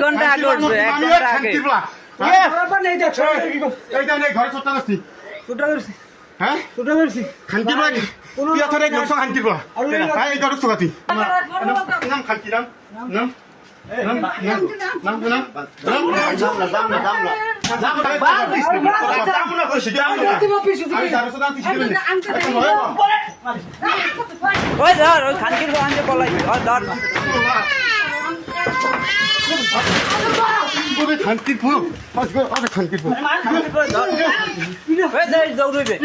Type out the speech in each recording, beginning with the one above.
ঘন্টা আগে উঠছে, 1 ঘন্টা আগে। হ্যাঁ খানকি বাড়ি তুই এত রেট নকশা খানকি বাড়ি হ্যাঁ এই গড় সুগাতি নাম খানকি নাম নাম নাম নাম নাম ওই ধর ওই খানকির আনতে বলাই ওই ধর খানকির ফুল খানকির ফুল ওই ধর দৌড়বে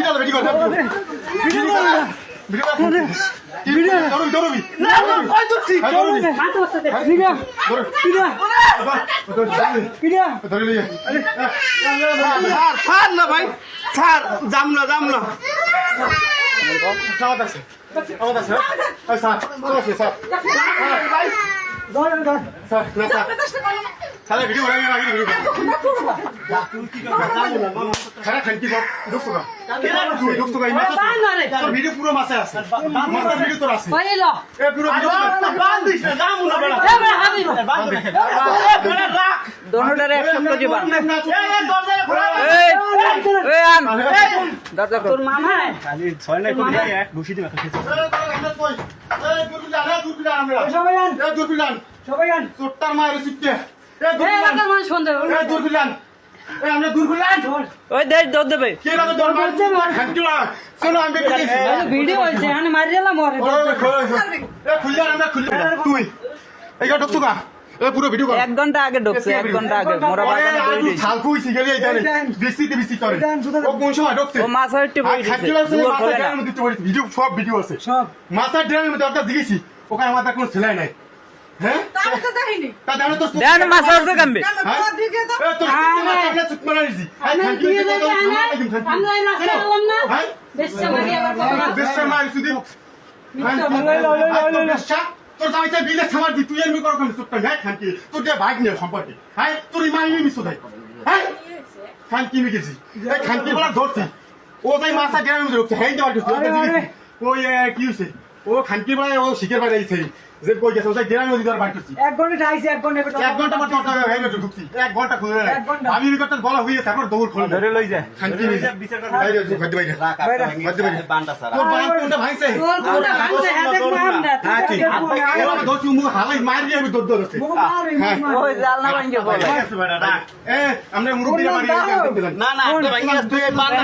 ছাড় না ভাই ছাড় যাম না साला वीडियो बनाने लगी वीडियो खाना खानकी बात दोस्तों का तो वीडियो पूरा मासा है मासा वीडियो तो रासी ए पूरा वीडियो बांध दे जाम ना बड़ा ए बड़ा हाथी बांध दे ए बड़ा राख दोनों डरे एक्शन को जीवन ए आन दर्जा তোর মামা খালি ছয় নাই করে এক ঘুষি দিবা সবাই আন চোট্টার মায়ের সিটকে ওই দেশ দৌড় দেবে ভিডিও হয়েছে আমি মারি দিলাম পুরো ভিডিও 1 ঘন্টা আগে ঢুকছে 1 ঘন্টা আগে মোরা বাগানে বই দিয়েছে ছালকু হইছে গেলে এইখানে বেশি করে ও কোন সময় ঢুকছে ও মাছ হইতে বই দিয়েছে ভিডিও সব ভিডিও আছে সব মাছের ড্রামের মধ্যে একটা দিয়েছি ওখানে আমাদের কোনো ছেলে নাই হ্যাঁ তো দেখিনি তা জানো তো দেন মাছ আছে কামবে তোর জামাইটা বিলে খাবার দি তুই এমনি করো ছোট্ট হ্যাঁ খানকি তোর যে ভাগ নিয়ে সম্পর্কে হ্যাঁ তোর মাইনি মিশো দেয় হ্যাঁ খানকি মিকেছি এই খানকি বলা ধরছি ও তাই মাছা গ্রামে মধ্যে রুখছে হ্যাঁ দেওয়ার কিছু ওই কি হয়েছে ও খানকি বলা ও শিখের বাড়ি আইছে যে কই গেছে ওই গ্রামে মধ্যে ধর বার করছি 1 ঘন্টা আইছে 1 ঘন্টা পর তো হ্যাঁ মেটে ঢুকছি 1 ঘন্টা খুলে আমি বিকটটা বলা হইছে তারপর দৌড় খোল ধরে লই যায় খানকি বিচার কর বাইরে বান্ডা সারা তোর বাপ কোনটা ভাইছে তোর কোনটা ভাঙছে হ্যাঁ দেখো আমরা হ্যাঁ ঠিক ও দোষ মুখ হালাই মার দিয়ে আমি দৌড় আছে ওই জালনা ভাঙে বলে আমরা মুরব্বিরা বাড়ি না না ভাই তুই বান্ডা